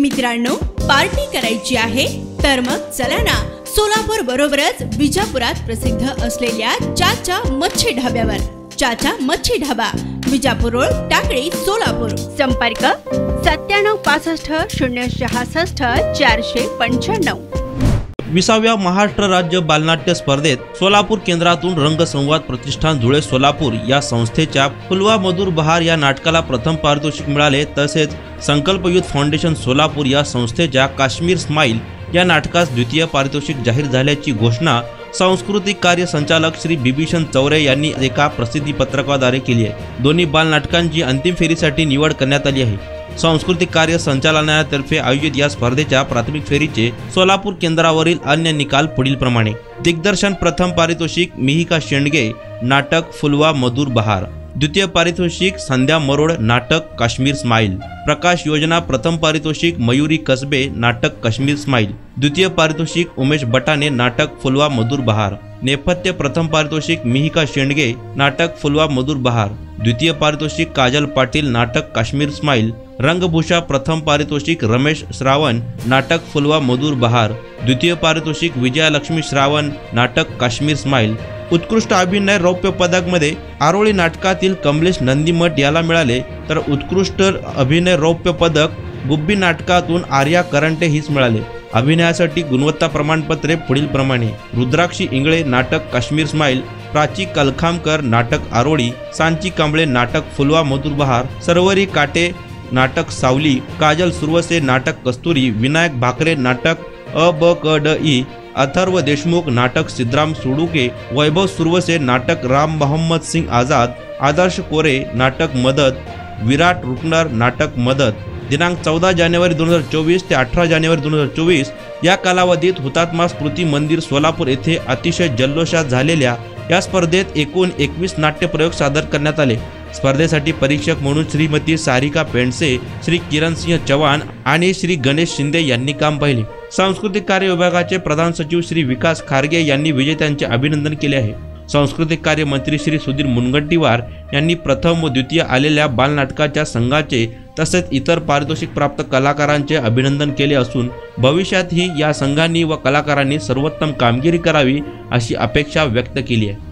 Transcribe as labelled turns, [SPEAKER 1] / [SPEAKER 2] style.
[SPEAKER 1] मित्रांनो, पार्टी करायची आहे तर मग चला ना, सोलापूर बरोबरच विजापुरात प्रसिद्ध असलेल्या चाचा मच्छी ढाब्यावर। चाचा मच्छी ढाबा, विजापूर रोड, टाकळी, सोलापूर। संपर्क 9765
[SPEAKER 2] विसाव्या महाराष्ट्र राज्य बालनाट्य स्पर्धेत सोलापूर केंद्रातून रंगसंवाद प्रतिष्ठान धुळे सोलापूर या संस्थेच्या फुलवा मधुर बहार या नाटकाला प्रथम पारितोषिक मिळाले। तसेच संकल्प युथ फाउंडेशन सोलापूर या संस्थेच्या काश्मीर स्माइल या नाटकास द्वितीय पारितोषिक जाहीर झाल्याची घोषणा सांस्कृतिक कार्य संचालक श्री बिभीषण चौरे यांनी एका प्रसिद्धी पत्रकाद्वारे केली आहे। दोन्ही बालनाटकांची अंतिम फेरीसाठी निवड करण्यात आली आहे। सांस्कृतिक कार्य संचालनालयातर्फे आयोजित या स्पर्धेच्या प्राथमिक फेरीचे सोलापूर केंद्रावरील अन्य निकाल पुढील प्रमाणे। दिग्दर्शन प्रथम पारितोषिक मिहिका शेंडगे, नाटक फुलवा मधुर बहार। द्वितीय पारितोषिक संध्या मरोड, नाटक काश्मीर स्माइल। प्रकाश योजना प्रथम पारितोषिक मयुरी कसबे, नाटक काश्मीर स्माइल। द्वितीय पारितोषिक उमेश बटाने, नाटक फुलवा मधुर बहार। नेपथ्य प्रथम पारितोषिक मिहिका शेंडगे, नाटक फुलवा मधुर बहार। द्वितीय पारितोषिक काजल पाटील, नाटक काश्मीर स्माइल। रंगभूषा प्रथम पारितोषिक रमेश श्रावण, नाटक फुलवा मधुर बहार। द्वितीय पारितोषिक विजयालक्ष्मी श्रावण, नाटक काश्मीर स्माइल। उत्कृष्ट अभिनय रौप्य पदक मध्ये आरोळी नाटकातील कमलेश नंदीमठ याला मिळाले, तर उत्कृष्ट अभिनय रौप्य पदक गुब्बी नाटकातून आर्या करंटे हिस मिळाले। अभिनयासाठी गुणवत्ता प्रमाणपत्रे पुढील प्रमाणे। रुद्राक्षी इंगळे, नाटक काश्मीर स्माइल। प्राची कलखामकर, नाटक आरोळी। सांची कांबळे, नाटक फुलवा मधुर बहार। सर्वरी काटे, नाटक सावली। काजल सुरवसे, नाटक कस्तुरी। विनायक भाकरे, नाटक अबकडी। अथर्व देशमुख, नाटक सिद्धराम सुडुके। वैभव सुरवसे, नाटक राम मोहम्मद सिंग आझाद। आदर्श कोरे, नाटक मदत। विराट रुकनर, नाटक मदत। दिनांक 14 जानेवारी 2024 ते 18 जानेवारी 2024 या कालावधीत हुतात्मा स्मृती मंदिर सोलापूर येथे अतिशय जल्लोषात झालेल्या या स्पर्धेत एकूण 21 नाट्यप्रयोग सादर करण्यात आले। स्पर्धेसाठी परीक्षक म्हणून श्रीमती सारिका पेंडसे, श्री किरणसिंह चव्हाण आणि श्री गणेश शिंदे यांनी काम पाहिले। सांस्कृतिक कार्य विभागाचे प्रधान सचिव श्री विकास खारगे यांनी विजेत्यांचे अभिनंदन केले आहे। सांस्कृतिक कार्य मंत्री श्री सुधीर मुनगंटीवार यांनी प्रथम व द्वितीय आलेल्या बालनाटकाच्या संघाचे तसेच इतर पारितोषिक प्राप्त कलाकारांचे अभिनंदन केले असून भविष्यातही या संघांनी व कलाकारांनी सर्वोत्तम कामगिरी करावी अशी अपेक्षा व्यक्त केली आहे।